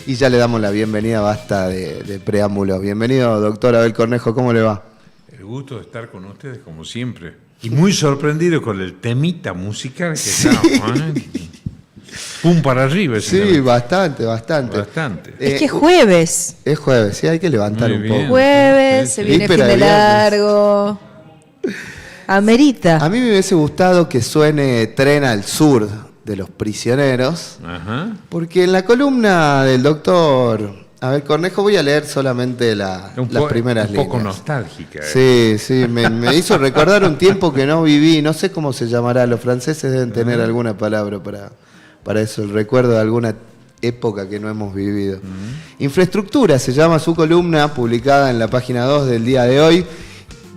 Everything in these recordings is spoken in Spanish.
Y ya le damos la bienvenida, basta de preámbulos. Bienvenido, doctor Abel Cornejo, ¿cómo le va? El gusto de estar con ustedes, como siempre. Y muy sorprendido con el temita musical que estamos, ¿eh? Pum para arriba. Sí, bastante. Es que es jueves. Es jueves, sí, hay que levantar Muy un bien. poco. Jueves, se viene fin de largo. Amerita. A mí me hubiese gustado que suene Tren al Sur de Los Prisioneros, Ajá. porque en la columna del doctor Abel Cornejo voy a leer solamente las primeras líneas. Un poco nostálgica. ¿eh? Sí, me hizo recordar un tiempo que no viví, no sé cómo se llamará, los franceses deben tener alguna palabra para eso, el recuerdo de alguna época que no hemos vivido. Infraestructura se llama su columna, publicada en la página 2 del día de hoy,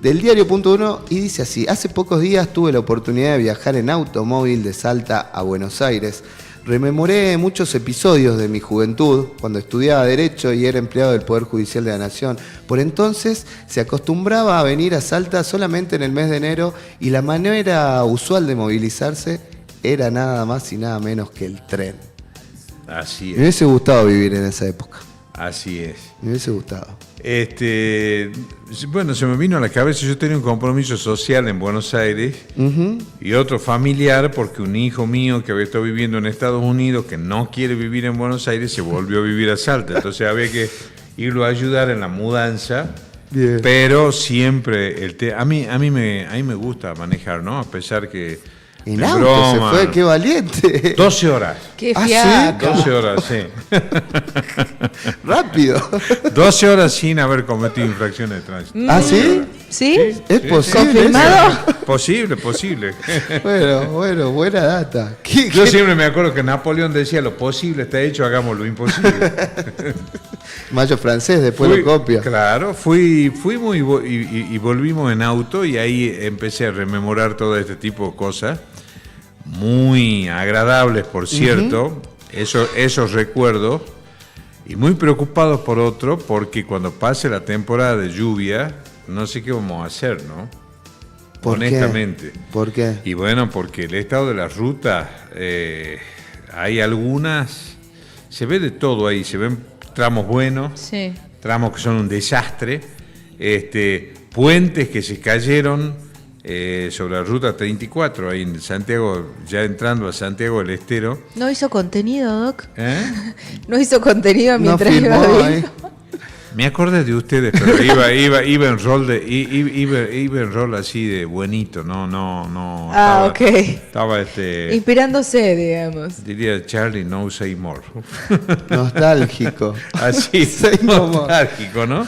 del diario.1, y dice así: hace pocos días tuve la oportunidad de viajar en automóvil de Salta a Buenos Aires. Rememoré muchos episodios de mi juventud, cuando estudiaba Derecho y era empleado del Poder Judicial de la Nación. Por entonces se acostumbraba a venir a Salta solamente en el mes de enero y la manera usual de movilizarse era nada más y nada menos que el tren. Así Me es. hubiese gustado vivir en esa época. Así es. Me hubiese gustado. Bueno, se me vino a la cabeza, yo tenía un compromiso social en Buenos Aires y otro familiar, porque un hijo mío que había estado viviendo en Estados Unidos, que no quiere vivir en Buenos Aires, se volvió a vivir a Salta. Entonces había que irlo a ayudar en la mudanza. Bien. Pero siempre, a mí me gusta manejar, ¿no? A pesar que... En auto se fue, qué valiente. 12 horas. Qué ¿Ah, fiaca. 12 horas, sí. Rápido. 12 horas sin haber cometido infracciones de tránsito. ¿Ah, sí? ¿Sí? ¿Es posible? ¿Confirmado? Posible. Bueno, buena data. Yo siempre me acuerdo que Napoleón decía: lo posible está hecho, hagamos lo imposible. Mayo francés, después lo copia. Claro, fuimos y volvimos en auto, y ahí empecé a rememorar todo este tipo de cosas, muy agradables, por cierto, esos recuerdos, y muy preocupados por otro, porque cuando pase la temporada de lluvia, no sé qué vamos a hacer, ¿no? Honestamente. ¿Por qué? Y bueno, porque el estado de las rutas, hay algunas, se ve de todo ahí, se ven tramos buenos, Sí. tramos que son un desastre, puentes que se cayeron sobre la ruta 34, ahí en Santiago, ya entrando a Santiago del Estero. ¿No hizo contenido, Doc? ¿Eh? ¿No hizo contenido mientras filmó iba ahí. viendo? Me acordé de ustedes, pero iba en rol así de buenito, no. Ah, Estaba inspirándose, digamos. diría Charlie, no say more. Nostálgico. Así, Say no more. nostálgico, ¿no?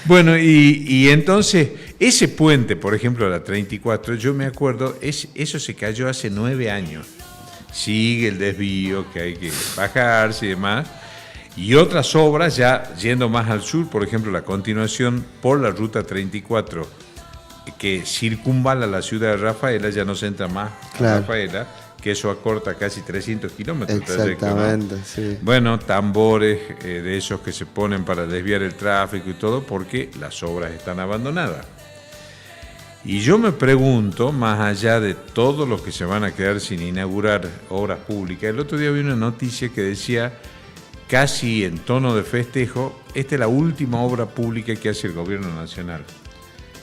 Bueno, y entonces, ese puente, por ejemplo, la 34, yo me acuerdo, eso se cayó hace 9 años. Sigue el desvío, que hay que bajarse y demás. Y otras obras, ya yendo más al sur, por ejemplo, la continuación por la ruta 34, que circunvala la ciudad de Rafaela, ya no se entra más Claro. a Rafaela, que eso acorta casi 300 kilómetros. Exactamente, sí. Bueno, tambores de esos que se ponen para desviar el tráfico y todo, porque las obras están abandonadas. Y yo me pregunto, más allá de todos los que se van a quedar sin inaugurar obras públicas, el otro día vi una noticia que decía, casi en tono de festejo, esta es la última obra pública que hace el gobierno nacional.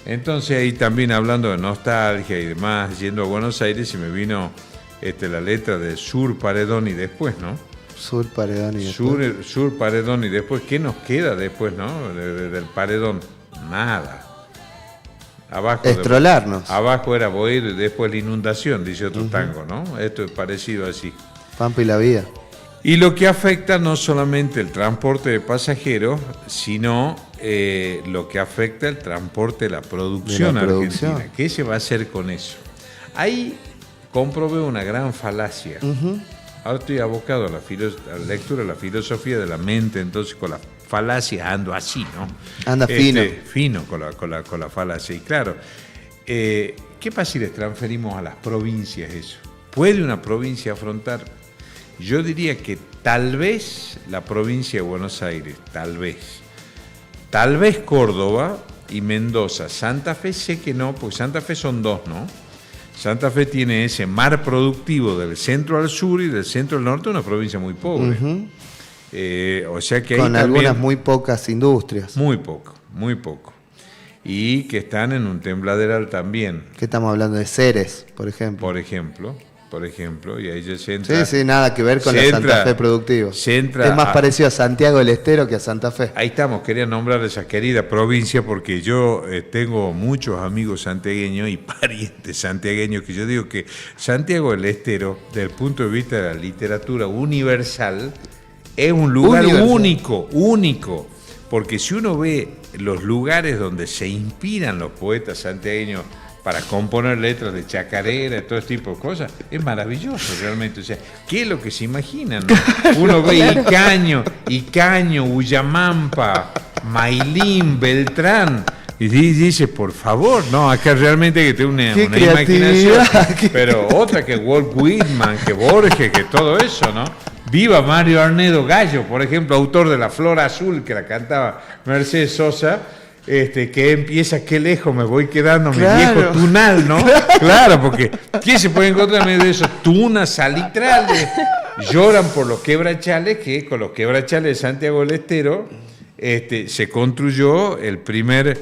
Entonces ahí también, hablando de nostalgia y demás, yendo a Buenos Aires, y me vino la letra de Sur, Paredón y después, ¿no? Sur, Paredón y después. Sur, Paredón y después. ¿Qué nos queda después, no? Del Paredón. Nada. Abajo Estrolarnos. Abajo era Boedo y después la inundación, dice otro tango, ¿no? Esto es parecido así. Pampa y la Vía. Y lo que afecta no solamente el transporte de pasajeros, sino lo que afecta el transporte de la producción argentina. ¿Qué se va a hacer con eso? Ahí comprobé una gran falacia. Ahora estoy abocado a la lectura de la filosofía de la mente, entonces con la falacia ando así, ¿no? Anda fino. Fino con la falacia. Y claro, ¿qué pasa si les transferimos a las provincias eso? ¿Puede una provincia afrontar? Yo diría que tal vez la provincia de Buenos Aires, tal vez Córdoba y Mendoza. Santa Fe sé que no, porque Santa Fe son dos, ¿no? Santa Fe tiene ese mar productivo del centro al sur y del centro al norte, una provincia muy pobre. O sea que con hay algunas también, muy pocas industrias. muy poco, muy poco. Y que están en un tembladeral también, ¿Qué estamos hablando de Ceres, por ejemplo? por ejemplo, y ahí ya se entra. Sí, nada que ver con la Santa Fe Productivo. Se entra Es más parecido a Santiago del Estero que a Santa Fe. Ahí estamos, quería nombrar esa querida provincia porque yo tengo muchos amigos santiagueños y parientes santiagueños que yo digo que Santiago del Estero, desde el punto de vista de la literatura universal, es un lugar único, porque si uno ve los lugares donde se inspiran los poetas santiagueños para componer letras de chacarera y todo este tipo de cosas, es maravilloso realmente. O sea, ¿qué es lo que se imaginan? ¿No? Uno ve Icaño, Ullamampa, Mailín, Beltrán, y dice, por favor, no, acá realmente hay que tener una imaginación. Pero otra que Walt Whitman, que Borges, que todo eso, ¿no? Viva Mario Arnedo Gallo, por ejemplo, autor de La Flor Azul, que la cantaba Mercedes Sosa, que empieza, qué lejos me voy quedando, Claro. mi viejo tunal, ¿no? Claro, porque ¿qué se puede encontrar en medio de esos tunas salitrales? Lloran por los quebrachales, que con los quebrachales de Santiago del Estero se construyó el primer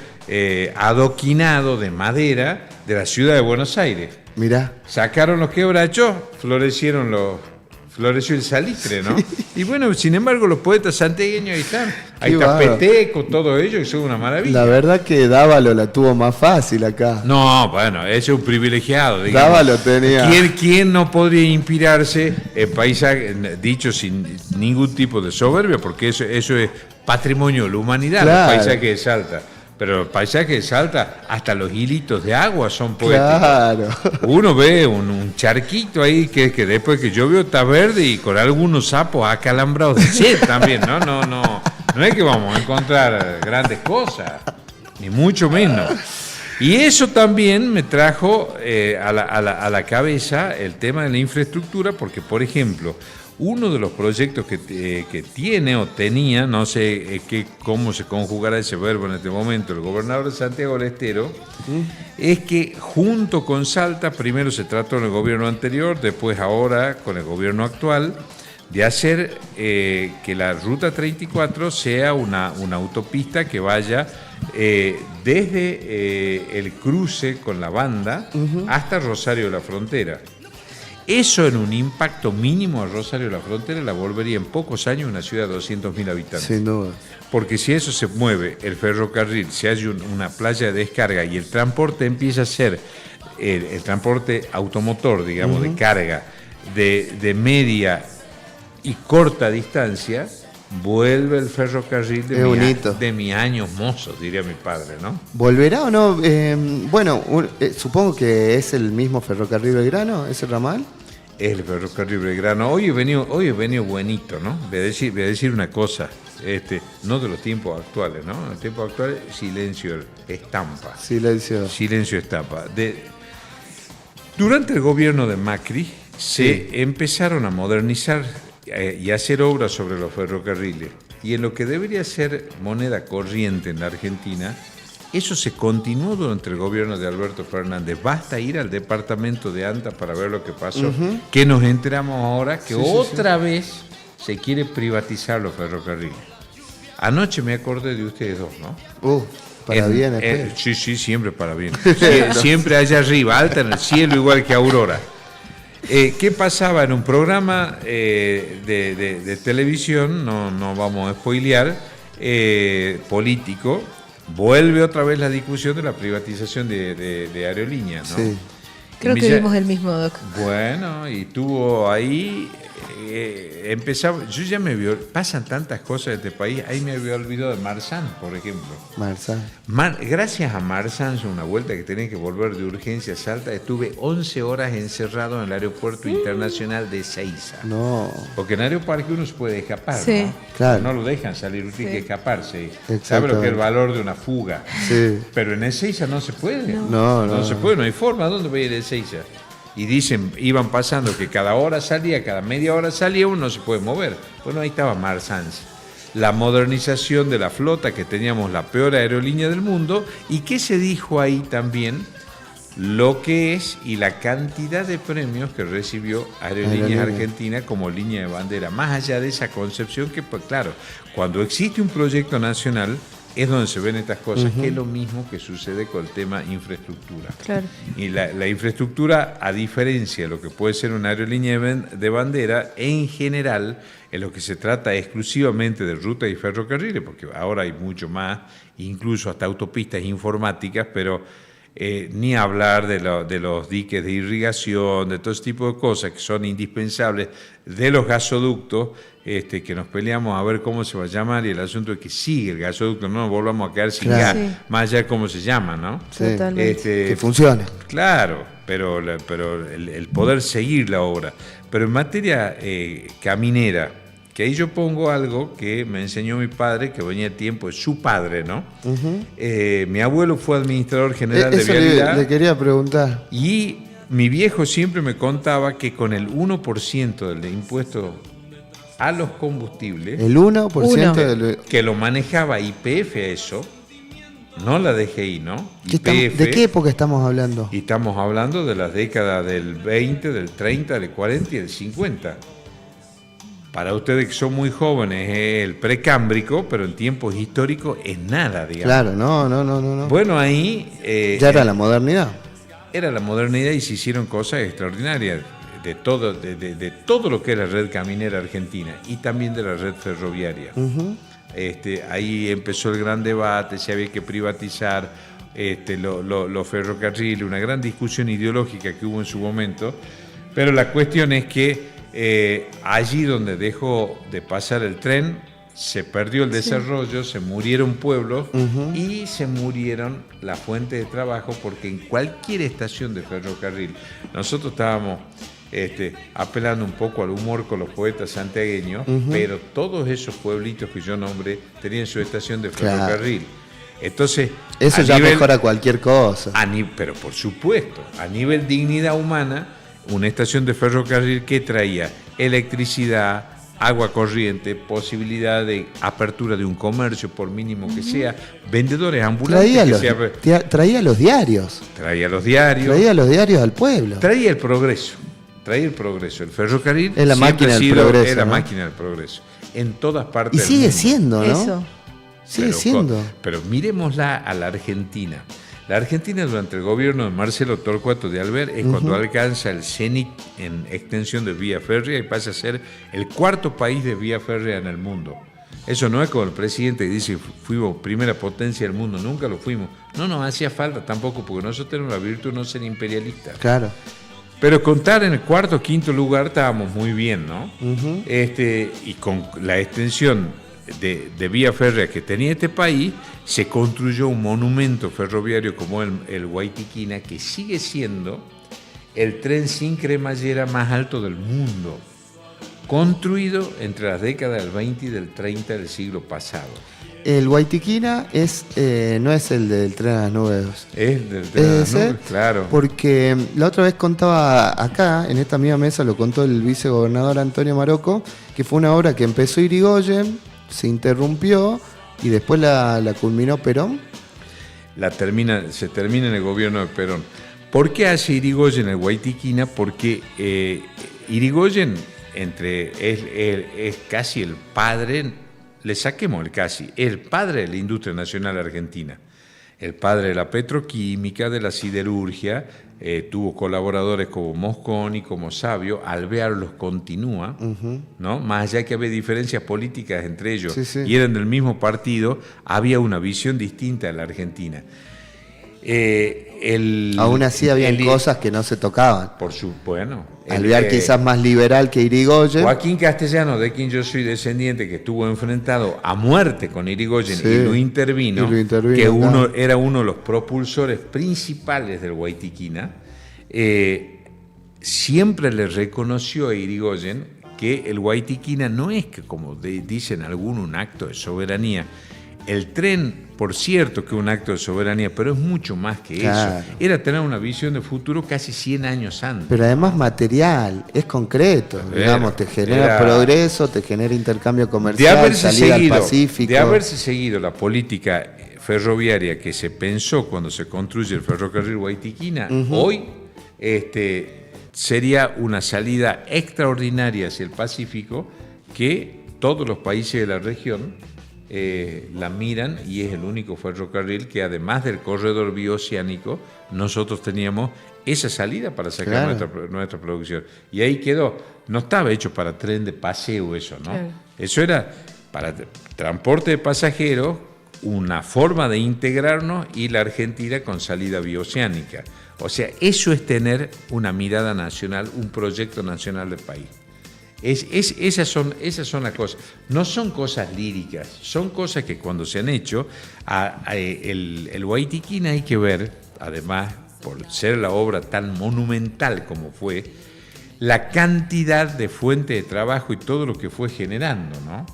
adoquinado de madera de la ciudad de Buenos Aires. Mirá. Sacaron los quebrachos, floreció el salitre, ¿no? Y bueno, sin embargo, los poetas santiagueños ahí están. Ahí está bárbaro. Peteco, todo ello, que son una maravilla. La verdad que Dávalo la tuvo más fácil acá. No, bueno, ese es un privilegiado, digamos. Dávalo tenía. ¿Quién no podría inspirarse en paisaje, dicho sin ningún tipo de soberbia? Porque eso es patrimonio de la humanidad, Claro. los paisajes de Salta. Pero el paisaje de Salta, hasta los hilitos de agua son poéticos. Claro. Uno ve un charquito ahí que después que llovió está verde y con algunos sapos acalambrados de sed también, ¿no? No es que vamos a encontrar grandes cosas, ni mucho menos. Y eso también me trajo a la cabeza el tema de la infraestructura, porque, por ejemplo, uno de los proyectos que tiene o tenía, no sé cómo se conjugará ese verbo en este momento, el gobernador de Santiago del Estero, es que junto con Salta, primero se trató en el gobierno anterior, después ahora con el gobierno actual, de hacer que la Ruta 34 sea una autopista que vaya desde el cruce con la Banda hasta Rosario de la Frontera. Eso en un impacto mínimo a Rosario de la Frontera la volvería en pocos años una ciudad de 200.000 habitantes. Sin duda. Porque si eso se mueve, el ferrocarril, se hace una playa de descarga y el transporte empieza a ser el transporte automotor, digamos, de carga, de media y corta distancia, vuelve el ferrocarril de mis años mozos, diría mi padre, ¿no? ¿Volverá o no? Supongo que es el mismo ferrocarril Belgrano, ese ramal. Es el ferrocarril Belgrano. Hoy he venido buenito, ¿no? Voy a decir una cosa, no de los tiempos actuales, ¿no? En los tiempos actuales, silencio estampa. Silencio estampa. Durante el gobierno de Macri se empezaron a modernizar y hacer obras sobre los ferrocarriles. Y en lo que debería ser moneda corriente en la Argentina, eso se continuó durante el gobierno de Alberto Fernández. Basta ir al departamento de ANTA para ver lo que pasó. Que nos enteramos ahora que otra vez se quiere privatizar los ferrocarriles. Anoche me acordé de ustedes dos, ¿no? Para bien. Sí, siempre para bien. Siempre allá arriba, alta en el cielo, igual que Aurora. ¿Qué pasaba en un programa de televisión? No vamos a spoilear, político. Vuelve otra vez la discusión de la privatización de aerolíneas, ¿no? Sí. Creo que vimos el mismo, Doc. Bueno, y tuvo ahí, empezaba, yo ya pasan tantas cosas en este país, ahí me había olvidado de Marzán, por ejemplo. Marzán. Gracias a Marzán, una vuelta que tenía que volver de urgencia a Salta, estuve 11 horas encerrado en el aeropuerto internacional de Ezeiza. No. Porque en Aeroparque uno se puede escapar, Sí. ¿no? Claro. No lo dejan salir, uno tiene que escaparse. Exactamente. Sabe lo que es el valor de una fuga. Sí. Pero en Ezeiza no se puede. No se puede, no hay forma. ¿Dónde voy a ir a Ezeiza? Y dicen, iban pasando que cada hora salía, cada media hora salía, uno no se puede mover. Bueno, ahí estaba Marzans. La modernización de la flota, que teníamos la peor aerolínea del mundo. ¿Y qué se dijo ahí también? lo que es y la cantidad de premios que recibió Aerolíneas Argentina como línea de bandera. Más allá de esa concepción que, pues claro, cuando existe un proyecto nacional es donde se ven estas cosas, que es lo mismo que sucede con el tema infraestructura. Claro. Y la infraestructura, a diferencia de lo que puede ser una aerolínea de bandera, en general, en lo que se trata exclusivamente de rutas y ferrocarriles, porque ahora hay mucho más, incluso hasta autopistas informáticas, pero ni hablar de los diques de irrigación, de todo ese tipo de cosas que son indispensables, de los gasoductos, que nos peleamos a ver cómo se va a llamar, y el asunto es que sigue el gasoducto, no nos volvamos a quedar sin gas, más allá de cómo se llama, ¿no? Sí. Totalmente. Que funcione. Claro, pero el poder seguir la obra. Pero en materia caminera, que ahí yo pongo algo que me enseñó mi padre, que venía a tiempo, es su padre, ¿no? Mi abuelo fue administrador general de Vialidad. Le quería preguntar. Y mi viejo siempre me contaba que con el 1% del impuesto a los combustibles, El 1% del... que lo manejaba YPF a eso, no la DGI, ¿no? YPF, ¿De qué época estamos hablando? y estamos hablando de las décadas del 20, del 30, del 40 y del 50. Para ustedes que son muy jóvenes es el precámbrico, pero en tiempos históricos es nada, digamos. Claro, no. Bueno, ahí... ya era la modernidad. Era la modernidad y se hicieron cosas extraordinarias de todo lo que es la red caminera argentina y también de la red ferroviaria. Ahí empezó el gran debate, si había que privatizar los ferrocarriles, una gran discusión ideológica que hubo en su momento, pero la cuestión es que allí donde dejó de pasar el tren, se perdió el desarrollo, se murieron pueblos y se murieron las fuentes de trabajo, porque en cualquier estación de ferrocarril, nosotros estábamos apelando un poco al humor con los poetas santiagueños, pero todos esos pueblitos que yo nombré tenían su estación de ferrocarril. Entonces, eso ya mejora cualquier cosa. Pero por supuesto, a nivel dignidad humana, una estación de ferrocarril que traía electricidad, agua corriente, posibilidad de apertura de un comercio, por mínimo que sea, vendedores ambulantes. Traía los diarios. Traía los diarios. Traía los diarios al pueblo. Traía el progreso. El ferrocarril es la máquina del progreso. Es la máquina del progreso. En todas partes y del sigue mundo. Siendo, ¿no? Eso. Sigue siendo. Pero miremosla a la Argentina. La Argentina, durante el gobierno de Marcelo Torcuato de Alvear, es cuando alcanza el cenit en extensión de vía férrea y pasa a ser el cuarto país de vía férrea en el mundo. Eso no es como el presidente que dice fuimos primera potencia del mundo, nunca lo fuimos. No hacía falta tampoco, porque nosotros tenemos la virtud de no ser imperialistas. Claro. Pero contar en el cuarto o quinto lugar estábamos muy bien, ¿no? Y con la extensión de vía férrea que tenía este país, se construyó un monumento ferroviario como el Guaytiquina, que sigue siendo el tren sin cremallera más alto del mundo, construido entre las décadas del 20 y del 30 del siglo pasado. El Guaytiquina no es el del tren a las nubes. Es del tren a las nubes, claro. Porque la otra vez contaba acá, en esta misma mesa, lo contó el vicegobernador Antonio Marocco, que fue una obra que empezó Irigoyen, se interrumpió y después la culminó Perón. Se termina en el gobierno de Perón. ¿Por qué hace Irigoyen el Guaytiquina? Porque Irigoyen es casi el padre, le saquemos el casi, el padre de la industria nacional argentina, el padre de la petroquímica, de la siderurgia, tuvo colaboradores como Mosconi, como Sabio, Alvear los continúa, ¿no? Más allá que había diferencias políticas entre ellos y eran del mismo partido, había una visión distinta de la Argentina. Aún así había cosas que no se tocaban. Por supuesto. Alvear quizás más liberal que Irigoyen. Joaquín Castellano, de quien yo soy descendiente, que estuvo enfrentado a muerte con Irigoyen y lo intervino, que era uno de los propulsores principales del Guaytiquina, siempre le reconoció a Irigoyen que el Guaytiquina no es que, como dicen algunos, un acto de soberanía. El tren, por cierto, que es un acto de soberanía, pero es mucho más que eso. Era tener una visión de futuro casi 100 años antes. Pero además material, es concreto, digamos, te genera progreso, te genera intercambio comercial, salida al Pacífico. De haberse seguido la política ferroviaria que se pensó cuando se construye el ferrocarril Guaitiquina, hoy sería una salida extraordinaria hacia el Pacífico que todos los países de la región la miran, y es el único ferrocarril que, además del corredor bioceánico, nosotros teníamos esa salida para sacar nuestra producción. Y ahí quedó. No estaba hecho para tren de paseo eso, ¿no? Claro. Eso era para transporte de pasajeros, una forma de integrarnos, y la Argentina con salida bioceánica. O sea, eso es tener una mirada nacional, un proyecto nacional de país. Esas son las cosas. No son cosas líricas, son cosas que cuando se han hecho, el Guaitiquina hay que ver, además, por ser la obra tan monumental como fue, la cantidad de fuentes de trabajo y todo lo que fue generando, ¿no?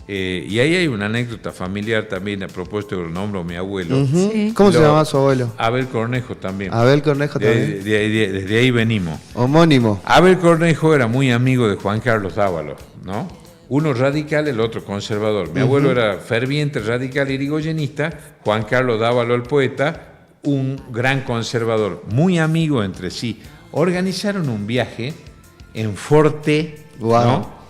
Y ahí hay una anécdota familiar también, a propósito del nombre de mi abuelo. Sí. ¿Cómo se llamaba su abuelo? Abel Cornejo también. Abel Cornejo también. Desde ahí venimos. Homónimo. Abel Cornejo era muy amigo de Juan Carlos Dávalos, ¿no? Uno radical, el otro conservador. Mi abuelo era ferviente radical irigoyenista, Juan Carlos Dávalos el poeta, un gran conservador, muy amigo entre sí. Organizaron un viaje en Forte, ¿no?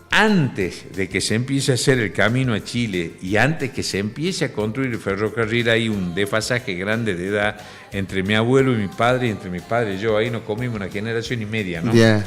Antes de que se empiece a hacer el camino a Chile y antes que se empiece a construir el ferrocarril, hay un desfasaje grande de edad entre mi abuelo y mi padre, y entre mi padre y yo. Ahí nos comimos una generación y media, ¿no? Yeah.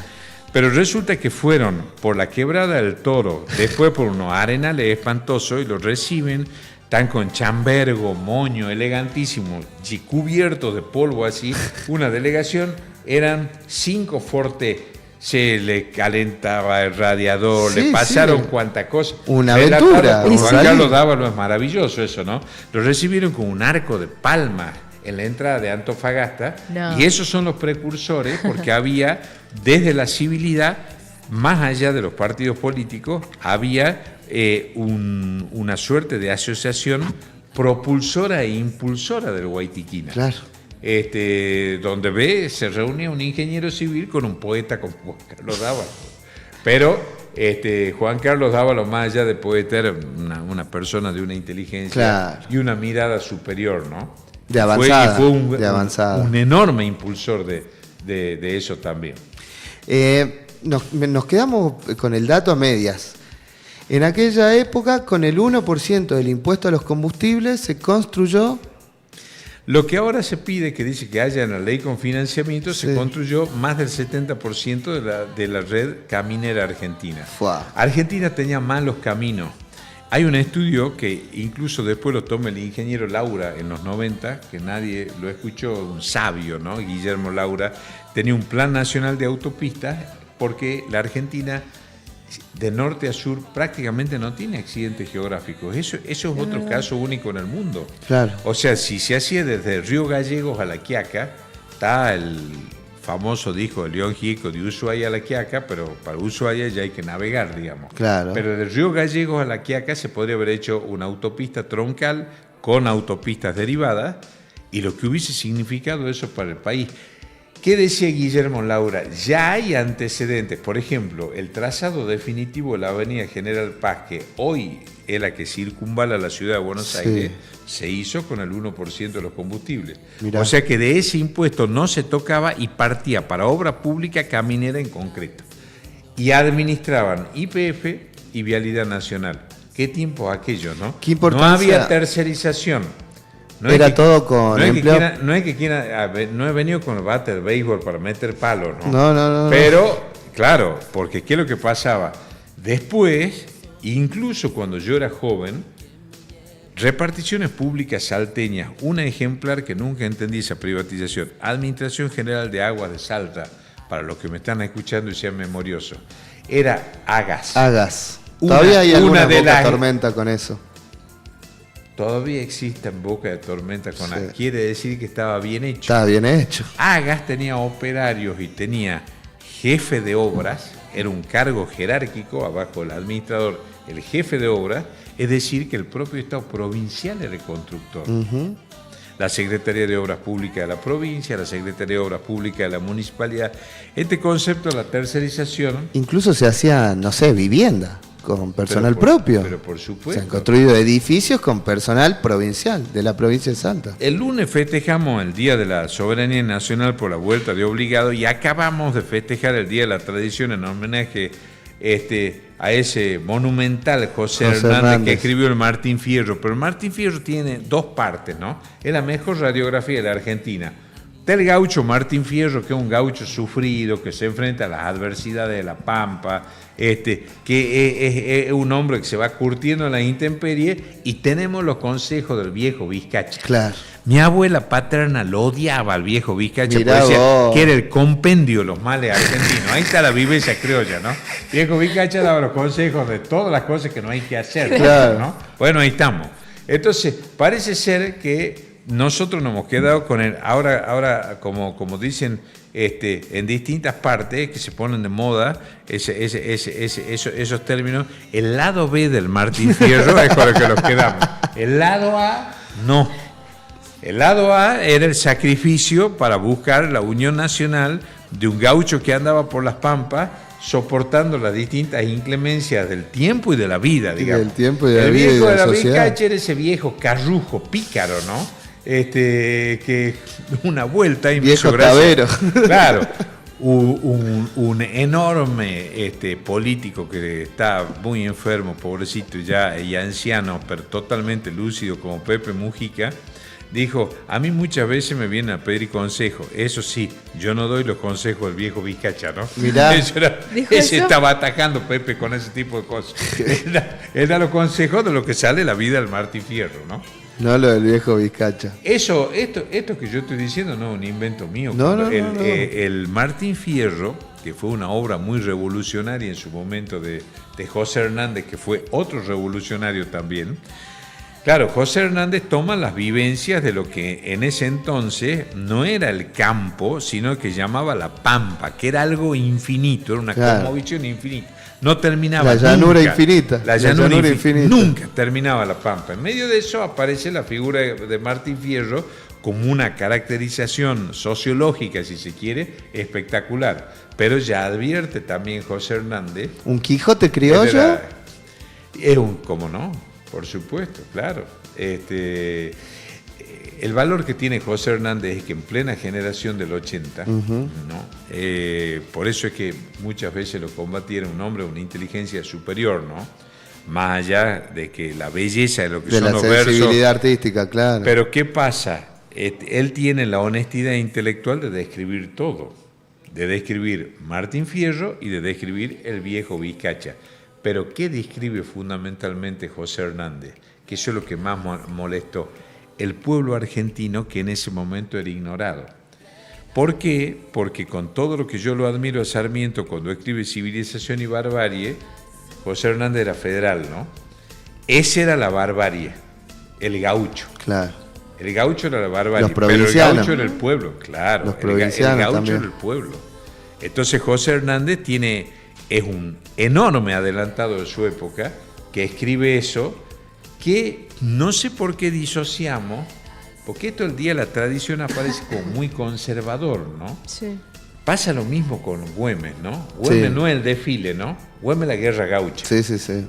Pero resulta que fueron por la Quebrada del Toro, después por unos arenales espantosos, y los reciben, están con chambergo, moño, elegantísimo, y cubiertos de polvo así. Una delegación, eran 5 Forte. Se le calentaba el radiador, le pasaron cuanta cosa. Una aventura. Juan Carlos Dávalos, es maravilloso eso, ¿no? Lo recibieron con un arco de palmas en la entrada de Antofagasta, y esos son los precursores, porque había, desde la civilidad, más allá de los partidos políticos, había una suerte de asociación propulsora e impulsora del Guaitiquina. Claro. Donde se reunía un ingeniero civil con un poeta como Juan Carlos Dávalos. Pero Juan Carlos Dávalos, más allá de poeta, era una persona de una inteligencia y una mirada superior, ¿no? De avanzada. Fue un enorme impulsor de eso también. Nos quedamos con el dato a medias. En aquella época, con el 1% del impuesto a los combustibles, se construyó... Lo que ahora se pide, que dice que haya en la ley con financiamiento, se construyó más del 70% de la red caminera argentina. Argentina tenía malos caminos. Hay un estudio que incluso después lo toma el ingeniero Laura en los 90, que nadie lo escuchó, un sabio, ¿no? Guillermo Laura, tenía un plan nacional de autopistas, porque la Argentina, de norte a sur, prácticamente no tiene accidentes geográficos. Eso es otro caso único en el mundo. Claro. O sea, si se hacía desde Río Gallegos a La Quiaca, está el famoso disco de León Gieco, de Ushuaia a La Quiaca, pero para Ushuaia ya hay que navegar, digamos. Claro. Pero de Río Gallegos a La Quiaca se podría haber hecho una autopista troncal con autopistas derivadas, y lo que hubiese significado eso para el país. ¿Qué decía Guillermo Laura? Ya hay antecedentes. Por ejemplo, el trazado definitivo de la avenida General Paz, que hoy es la que circunvala la ciudad de Buenos Aires, se hizo con el 1% de los combustibles. Mirá. O sea que de ese impuesto no se tocaba y partía para obra pública caminera en concreto. Y administraban YPF y Vialidad Nacional. ¿Qué tiempo aquello, no? ¿Qué importancia? No había tercerización. Era todo con empleo. No he venido con el bate de béisbol para meter palo, ¿no? No. Pero, claro, porque ¿qué es lo que pasaba? Después, incluso cuando yo era joven, reparticiones públicas salteñas, una ejemplar que nunca entendí esa privatización, Administración General de Aguas de Salta, para los que me están escuchando y sean memoriosos, era Agas. Todavía hay alguna boca tormenta con eso. Todavía existen boca de tormenta con A. Quiere decir que estaba bien hecho. Estaba bien hecho. Agas tenía operarios y tenía jefe de obras, era un cargo jerárquico abajo del administrador, el jefe de obras, es decir, que el propio Estado provincial era el constructor. La Secretaría de Obras Públicas de la provincia, la Secretaría de Obras Públicas de la municipalidad. Este concepto de la tercerización... Incluso se hacía, vivienda. con personal propio. Pero por supuesto. Se han construido edificios con personal provincial, de la provincia de Salta. El lunes festejamos el Día de la Soberanía Nacional por la vuelta de obligado y acabamos de festejar el Día de la Tradición en homenaje a ese monumental José Hernández que escribió el Martín Fierro. Pero el Martín Fierro tiene dos partes, ¿no? Es la mejor radiografía de la Argentina. Está el gaucho Martín Fierro, que es un gaucho sufrido, que se enfrenta a las adversidades de la pampa, que es un hombre que se va curtiendo en la intemperie, y tenemos los consejos del viejo Vizcacha. Claro. Mi abuela paterna lo odiaba al viejo Vizcacha, porque Mirá decía vos. que era el compendio de los males argentinos. Ahí está la vivencia criolla, ¿no? Viejo Vizcacha daba los consejos de todas las cosas que no hay que hacer, Claro. ¿no? Bueno, ahí estamos. Entonces, parece ser que nosotros nos hemos quedado con él. Ahora como dicen en distintas partes que se ponen de moda esos términos, el lado B del Martín Fierro es con el que nos quedamos. El lado A, no. El lado A era el sacrificio para buscar la unión nacional de un gaucho que andaba por las pampas soportando las distintas inclemencias del tiempo y de la vida, digamos. Del tiempo y de la el vida y viejo de de la la sociedad. Vizcacha era ese viejo carrujo, pícaro, ¿no? Que una vuelta y me Viejo hizo gracia. tabero. Claro, un enorme político que está muy enfermo, pobrecito ya y anciano, pero totalmente lúcido, como Pepe Mujica, dijo: a mí muchas veces me vienen a pedir consejos. Eso sí, yo no doy los consejos del viejo Vizcacha, ¿no? Mirá. ¿Dijo Ese eso? estaba atacando Pepe con ese tipo de cosas. Él da los consejos de lo que sale la vida del Martín Fierro, ¿no? No lo del viejo Vizcacha. Esto que yo estoy diciendo no es un invento mío. No, no, el, no. el Martín Fierro, que fue una obra muy revolucionaria en su momento de José Hernández, que fue otro revolucionario también. Claro, José Hernández toma las vivencias de lo que en ese entonces no era el campo, sino que llamaba la pampa, que era algo infinito, era una cosmovisión infinita. No terminaba La llanura nunca. infinita. La llanura infinita. Nunca terminaba la pampa. En medio de eso aparece la figura de Martín Fierro como una caracterización sociológica, si se quiere, espectacular. Pero ya advierte también José Hernández. ¿Un Quijote criollo? Es un, ¿cómo no? Por supuesto, claro. El valor que tiene José Hernández es que en plena generación del 80, ¿no? Por eso es que muchas veces lo combatieron un hombre de una inteligencia superior, ¿no? Más allá de que la belleza de lo que De son la los versos. sensibilidad artística, claro. Pero ¿qué pasa? Él tiene la honestidad intelectual de describir todo, de describir Martín Fierro y de describir el viejo Vizcacha. Pero ¿qué describe fundamentalmente José Hernández? Que eso es lo que más molestó. El pueblo argentino que en ese momento era ignorado. ¿Por qué? Porque con todo lo que yo lo admiro a Sarmiento cuando escribe Civilización y Barbarie, José Hernández era federal, ¿no? Esa era la barbarie, el gaucho. Claro. El gaucho era la barbarie, Los pero el provincianos. gaucho era el pueblo, claro. Los el provincianos gaucho también. era el pueblo. Entonces José Hernández es un enorme adelantado de su época, que escribe eso, que no sé por qué disociamos, porque esto el día de la tradición aparece como muy conservador, ¿no? Sí. Pasa lo mismo con Güemes, ¿no? Güemes Sí. no es el desfile, ¿no? Güemes la guerra gaucha. Sí, sí, sí.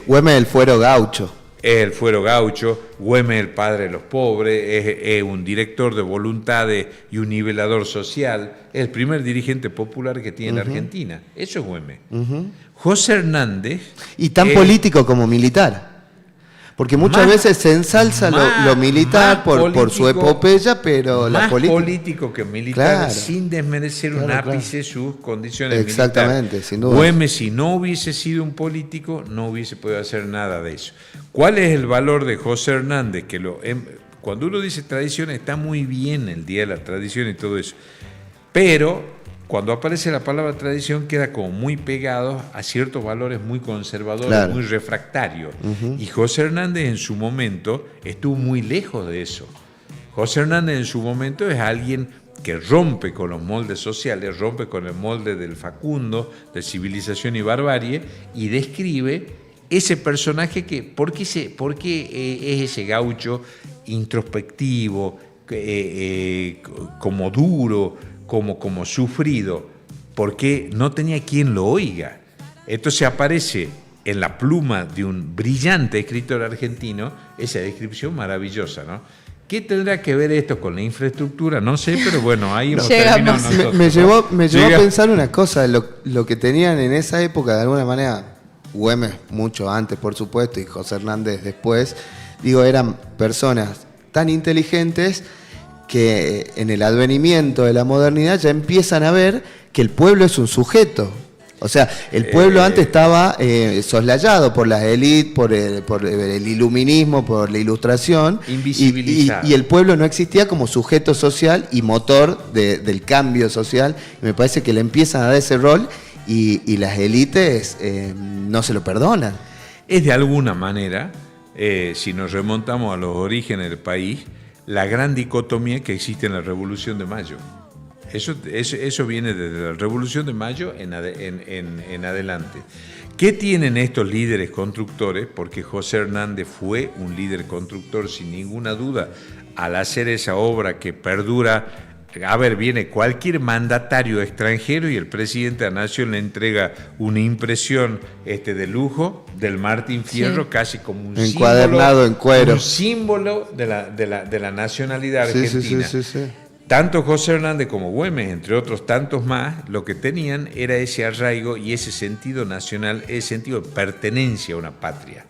Güemes el fuero gaucho. es el fuero gaucho, Güemes el padre de los pobres, es un director de voluntades y un nivelador social, es el primer dirigente popular que tiene la Argentina. Eso es Güemes. José Hernández... Y tan político como militar. Porque muchas Más- veces se ensalza lo militar más por su político- epopeya, pero la más política... político que militar, Claro. sin desmerecer un Claro, ápice sus condiciones Exactamente, militares. sin duda. Güemes, si no hubiese sido un político, no hubiese podido hacer nada de eso. ¿Cuál es el valor de José Hernández? Cuando uno dice tradición, está muy bien el Día de la Tradición y todo eso. Pero cuando aparece la palabra tradición, queda como muy pegado a ciertos valores muy conservadores, Claro. muy refractarios. Y José Hernández en su momento estuvo muy lejos de eso. José Hernández en su momento es alguien que rompe con los moldes sociales, rompe con el molde del Facundo, de Civilización y Barbarie, y describe ese personaje que, ¿por qué es ese gaucho introspectivo, como duro, como sufrido? Porque no tenía quien lo oiga. Entonces aparece en la pluma de un brillante escritor argentino esa descripción maravillosa, ¿no? ¿Qué tendrá que ver esto con la infraestructura? No sé, pero bueno, ahí hemos terminado nosotros. Me llevó a pensar una cosa, lo que tenían en esa época, de alguna manera, Güemes mucho antes, por supuesto, y José Hernández después, digo, eran personas tan inteligentes que en el advenimiento de la modernidad ya empiezan a ver que el pueblo es un sujeto. O sea, el pueblo antes estaba soslayado por las élites, por el iluminismo, por la ilustración. Invisibilizado. Y el pueblo no existía como sujeto social y motor del cambio social. Y me parece que le empiezan a dar ese rol y las élites no se lo perdonan. Es de alguna manera, si nos remontamos a los orígenes del país, la gran dicotomía que existe en la Revolución de Mayo. Eso viene desde la Revolución de Mayo en adelante. ¿Qué tienen estos líderes constructores? Porque José Hernández fue un líder constructor sin ninguna duda al hacer esa obra que perdura. A ver, viene cualquier mandatario extranjero y el presidente de la Nación le entrega una impresión de lujo del Martín Fierro, sí, casi como un encuadernado en cuero. Un símbolo de la nacionalidad argentina. Sí. Tanto José Hernández como Güemes, entre otros tantos más, lo que tenían era ese arraigo y ese sentido nacional, ese sentido de pertenencia a una patria.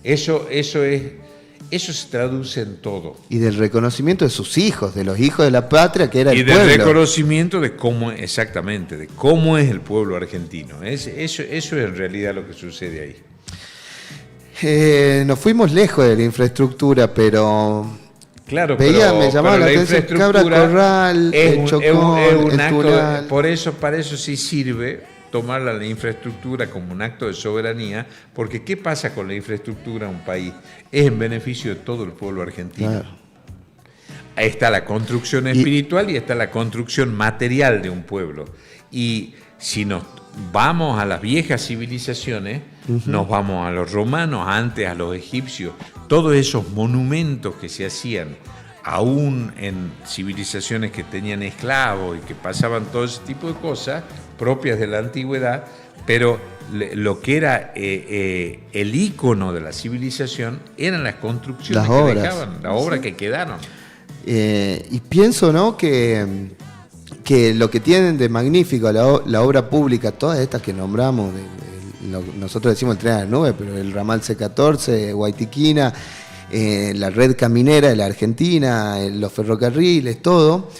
Eso se traduce en todo. Y del reconocimiento de sus hijos, de los hijos de la patria, que era el pueblo. Y del reconocimiento de cómo, exactamente, de cómo es el pueblo argentino. Eso es en realidad lo que sucede ahí. Nos fuimos lejos de la infraestructura, pero... Claro, me llamaba la atención Cabra Corral, el Chocón, el Tunal. Para eso sí sirve tomar la infraestructura como un acto de soberanía, porque ¿qué pasa con la infraestructura en un país? Es en beneficio de todo el pueblo argentino. Claro. Ahí está la construcción espiritual y está la construcción material de un pueblo. Y si nos vamos a las viejas civilizaciones, nos vamos a los romanos, antes a los egipcios, todos esos monumentos que se hacían, aún en civilizaciones que tenían esclavos y que pasaban todo ese tipo de cosas propias de la antigüedad, pero lo que era el ícono de la civilización eran las construcciones que dejaban, las obras que quedaron. Y pienso, ¿no?, que lo que tienen de magnífico la obra pública, todas estas que nombramos, nosotros decimos el tren a la nube, pero el ramal C14, Guaytiquina, la red caminera de la Argentina, los ferrocarriles, todo,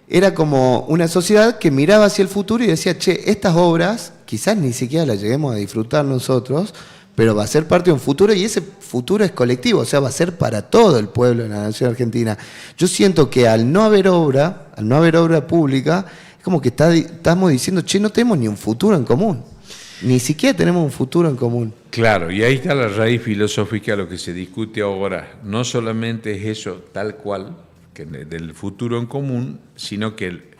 era como una sociedad que miraba hacia el futuro y decía, che, estas obras quizás ni siquiera las lleguemos a disfrutar nosotros, pero va a ser parte de un futuro y ese futuro es colectivo, o sea, va a ser para todo el pueblo de la nación argentina. Yo siento que al no haber obra pública, es como que estamos diciendo, che, no tenemos ni un futuro en común. Ni siquiera tenemos un futuro en común. Claro, y ahí está la raíz filosófica de lo que se discute ahora. No solamente es eso tal cual, que del futuro en común, sino que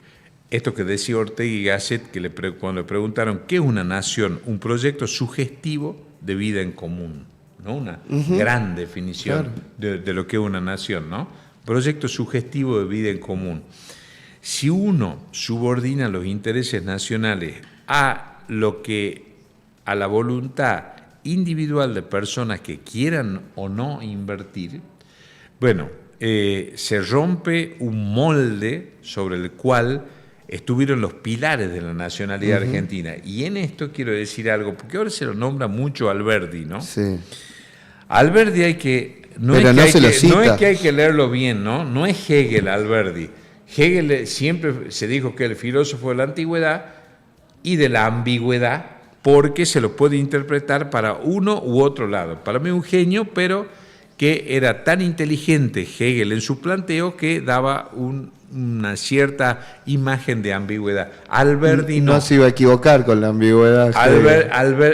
esto que decía Ortega y Gasset, que cuando le preguntaron qué es una nación, un proyecto sugestivo de vida en común, ¿no? Una gran definición, claro, de lo que es una nación, ¿no? Proyecto sugestivo de vida en común. Si uno subordina los intereses nacionales a la voluntad individual de personas que quieran o no invertir, bueno, se rompe un molde sobre el cual estuvieron los pilares de la nacionalidad argentina. Y en esto quiero decir algo, porque ahora se lo nombra mucho Alberdi, ¿no? Sí. Alberdi no es que hay que leerlo bien, ¿no? No es Hegel, Alberdi. Hegel siempre se dijo que el filósofo de la antigüedad y de la ambigüedad, porque se lo puede interpretar para uno u otro lado. Para mí un genio, pero que era tan inteligente Hegel en su planteo que daba una cierta imagen de ambigüedad. Alberdi no. No se iba a equivocar con la ambigüedad.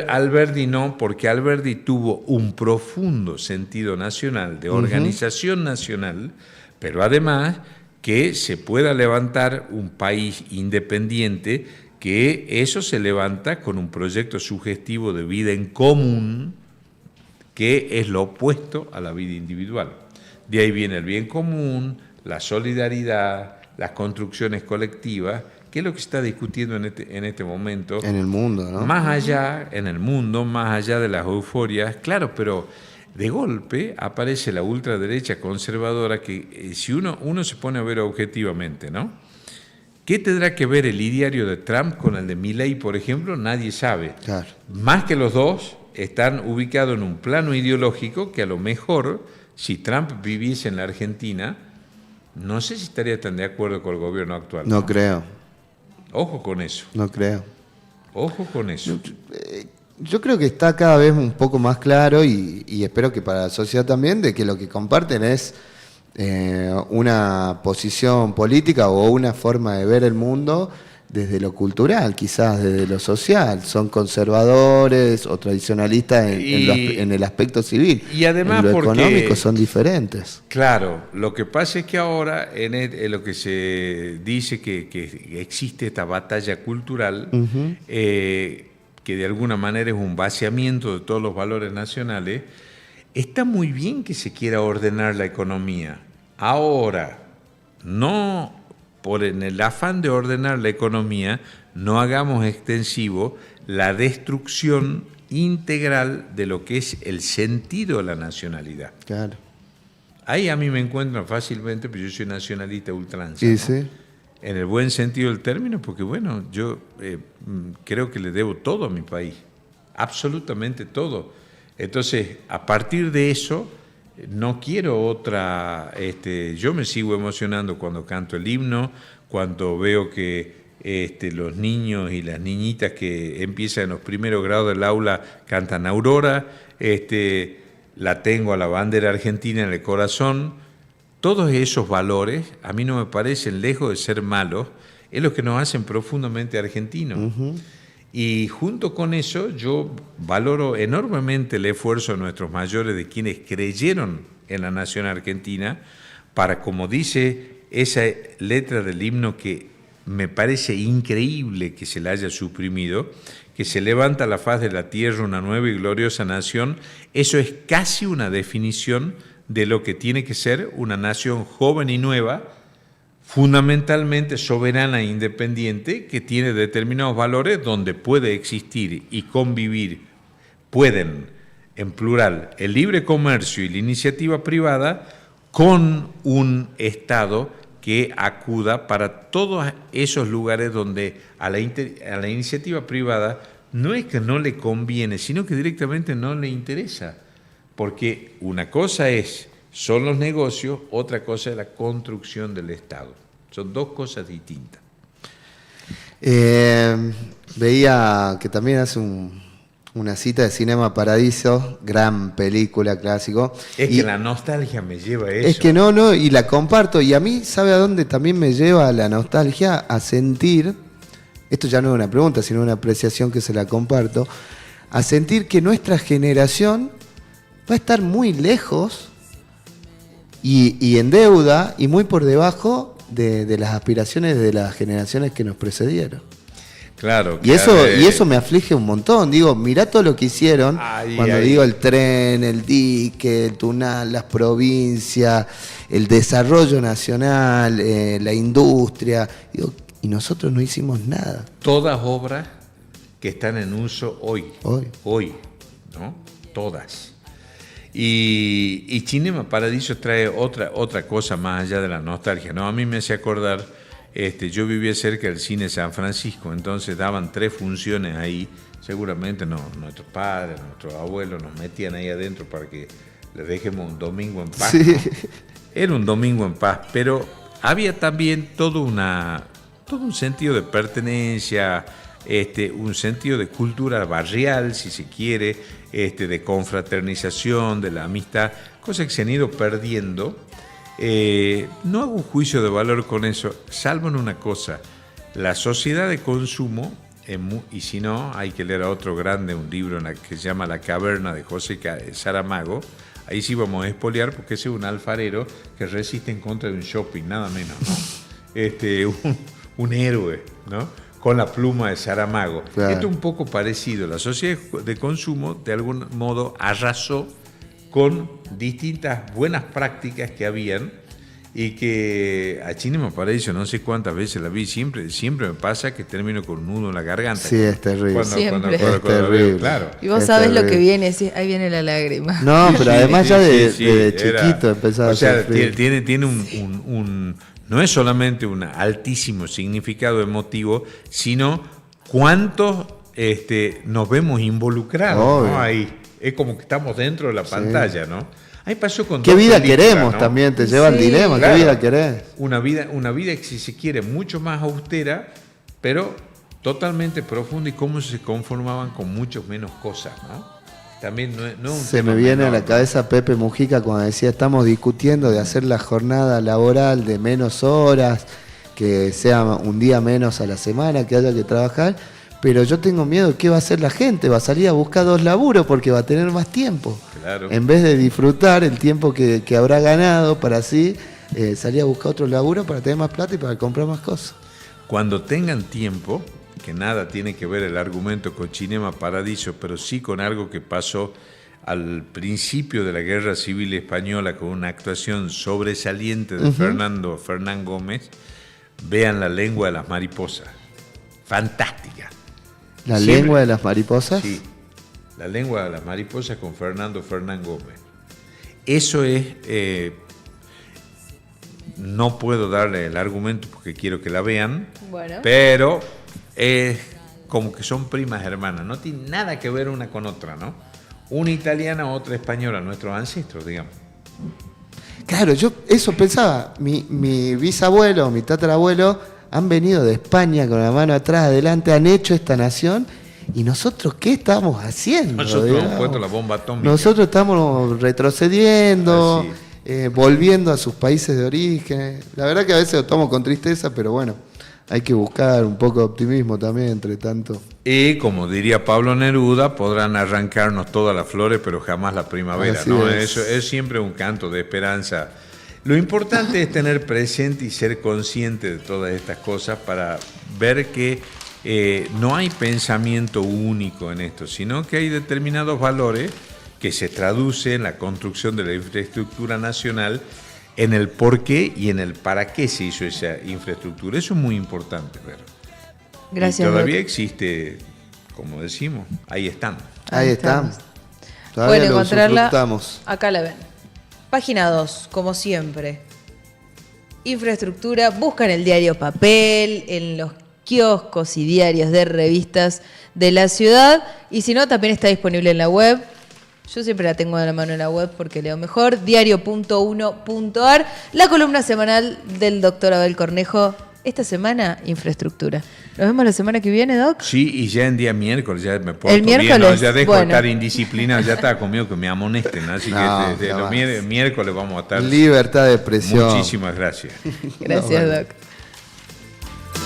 Alberdi no, porque Alberdi tuvo un profundo sentido nacional, de organización nacional, pero además que se pueda levantar un país independiente, que eso se levanta con un proyecto sugestivo de vida en común, que es lo opuesto a la vida individual. De ahí viene el bien común, la solidaridad, las construcciones colectivas, ¿Qué es lo que se está discutiendo en este momento? En el mundo, ¿no? Más allá, en el mundo, más allá de las euforias, claro, pero de golpe aparece la ultraderecha conservadora que si uno se pone a ver objetivamente, ¿no? ¿Qué tendrá que ver el ideario de Trump con el de Milei, por ejemplo? Nadie sabe. Claro. Más que los dos están ubicados en un plano ideológico que a lo mejor, si Trump viviese en la Argentina, no sé si estaría tan de acuerdo con el gobierno actual. No creo. Ojo con eso. No creo. Ojo con eso. Yo creo que está cada vez un poco más claro y espero que para la sociedad también, de que lo que comparten es una posición política o una forma de ver el mundo desde lo cultural, quizás desde lo social. Son conservadores o tradicionalistas en el aspecto civil. Y además en lo porque, económico son diferentes. Claro, lo que pasa es que ahora en lo que se dice que existe esta batalla cultural, que de alguna manera es un vaciamiento de todos los valores nacionales. Está muy bien que se quiera ordenar la economía. Ahora, no en el afán de ordenar la economía, no hagamos extensivo la destrucción integral de lo que es el sentido de la nacionalidad. Claro. Ahí a mí me encuentran fácilmente, pero yo soy nacionalista ultranza. Sí, ¿no? sí. En el buen sentido del término, porque bueno, yo creo que le debo todo a mi país, absolutamente todo. Entonces, a partir de eso, no quiero otra. Yo me sigo emocionando cuando canto el himno, cuando veo que los niños y las niñitas que empiezan en los primeros grados del aula cantan Aurora, la tengo a la bandera argentina en el corazón. Todos esos valores, a mí no me parecen, lejos de ser malos, es lo que nos hacen profundamente argentinos. Y junto con eso yo valoro enormemente el esfuerzo de nuestros mayores, de quienes creyeron en la nación argentina, para, como dice esa letra del himno que me parece increíble que se la haya suprimido, que se levanta a la faz de la tierra una nueva y gloriosa nación. Eso es casi una definición de lo que tiene que ser una nación joven y nueva, fundamentalmente soberana e independiente, que tiene determinados valores donde puede existir y convivir, pueden, en plural, el libre comercio y la iniciativa privada, con un Estado que acuda para todos esos lugares donde a la iniciativa privada no es que no le conviene, sino que directamente no le interesa. Porque una cosa son los negocios, otra cosa es la construcción del Estado. Son dos cosas distintas. Veía que también hace una cita de Cinema Paradiso, gran película, clásico. Es que la nostalgia me lleva a eso. Es que no, y la comparto. Y a mí, ¿sabe a dónde también me lleva la nostalgia? A sentir, esto ya no es una pregunta, sino una apreciación que se la comparto, a sentir que nuestra generación va a estar muy lejos y en deuda y muy por debajo de las aspiraciones de las generaciones que nos precedieron. Claro. Y eso me aflige un montón. Digo, mirá todo lo que hicieron cuando digo el tren, el dique, el tunal, las provincias, el desarrollo nacional, la industria. Digo, y nosotros no hicimos nada. Todas obras que están en uso hoy, ¿no? Todas. Y Cinema Paradiso trae otra cosa más allá de la nostalgia, ¿no? A mí me hace acordar, yo vivía cerca del cine San Francisco, entonces daban 3 funciones ahí, seguramente nuestros padres, nuestros abuelos nos metían ahí adentro para que les dejemos un domingo en paz. Sí. ¿No? Era un domingo en paz, pero había también todo un sentido de pertenencia, un sentido de cultura barrial, si se quiere, de confraternización, de la amistad, cosas que se han ido perdiendo. No hago un juicio de valor con eso, salvo en una cosa: la sociedad de consumo, y si no, hay que leer a otro grande, un libro que se llama La caverna de José Saramago. Ahí sí vamos a espolear, porque ese es un alfarero que resiste en contra de un shopping, nada menos, ¿no? Un héroe, ¿no? Con la pluma de Saramago. Claro. Esto es un poco parecido. La sociedad de consumo, de algún modo, arrasó con distintas buenas prácticas que habían Y que a Cinema Paradiso no sé cuántas veces la vi, siempre me pasa que termino con un nudo en la garganta. Sí, es terrible. Siempre. Es terrible. Claro. Y vos Es sabés lo terrible. que viene, sí, ahí viene la lágrima. No, pero además ya Sí, de era- chiquito empezaba o sea, a sufrir. tiene no es solamente un altísimo significado emotivo, sino cuántos nos vemos involucrados, Obvio. ¿no? Ahí. Es como que estamos dentro de la pantalla, ¿no? Ahí pasó con ¿Qué dos vida películas, queremos ¿no? también? Te lleva el Sí, dilema. claro. ¿Qué vida querés? Una vida que si se quiere mucho más austera, pero totalmente profunda y cómo se conformaban con mucho menos cosas, ¿no? También no es un Se tema me viene a menor, la ¿no? cabeza Pepe Mujica cuando decía, estamos discutiendo de hacer la jornada laboral de menos horas, que sea un día menos a la semana, que haya que trabajar, pero yo tengo miedo de qué va a hacer la gente, va a salir a buscar 2 laburos porque va a tener más tiempo. Claro. En vez de disfrutar el tiempo que habrá ganado para así salir a buscar otro laburo para tener más plata y para comprar más cosas. Cuando tengan tiempo, que nada tiene que ver el argumento con Cinema Paradiso, pero sí con algo que pasó al principio de la Guerra Civil Española con una actuación sobresaliente de Fernán Gómez, vean La lengua de las mariposas. Fantástica. La Siempre. lengua de las mariposas. Sí, La lengua de las mariposas con Fernán Gómez. Eso es, no puedo darle el argumento porque quiero que la vean, Bueno. pero es como que son primas hermanas, no tiene nada que ver una con otra, ¿no? Una italiana, otra española, nuestros ancestros, digamos. Claro, yo eso pensaba. Mi bisabuelo, mi tatarabuelo han venido de España con la mano atrás, adelante, han hecho esta nación. ¿Y nosotros qué estamos haciendo? Nosotros digamos? hemos puesto la bomba atómica. Nosotros estamos retrocediendo, Así. volviendo a sus países de origen. La verdad que a veces lo tomo con tristeza, pero bueno, hay que buscar un poco de optimismo también, entre tanto. Y como diría Pablo Neruda, podrán arrancarnos todas las flores, pero jamás la primavera, Así ¿no? es. Eso es siempre un canto de esperanza. Lo importante es tener presente y ser consciente de todas estas cosas para ver que no hay pensamiento único en esto, sino que hay determinados valores que se traducen en la construcción de la infraestructura nacional, en el por qué y en el para qué se hizo esa infraestructura. Eso es muy importante ver. Gracias, Y todavía Doc. existe, como decimos, ahí están. Ahí estamos. estamos. Todavía Pueden lo encontrarla. usufructamos. Acá la ven. Página 2, como siempre. Infraestructura. Buscan el diario papel, en los kioscos y diarios de revistas de la ciudad. Y si no, también está disponible en la web. Yo siempre la tengo de la mano en la web porque leo mejor. Diario.1.ar. La columna semanal del doctor Abel Cornejo. Esta semana, infraestructura. Nos vemos la semana que viene, Doc. Sí, y ya en día miércoles ya me porto El miércoles, bien, ¿no? Ya dejo de bueno. estar indisciplinado, ya estaba conmigo que me amonesten, así No, que jamás. los miércoles vamos a estar. Libertad de expresión. Muchísimas gracias. Gracias, No, bueno. Doc.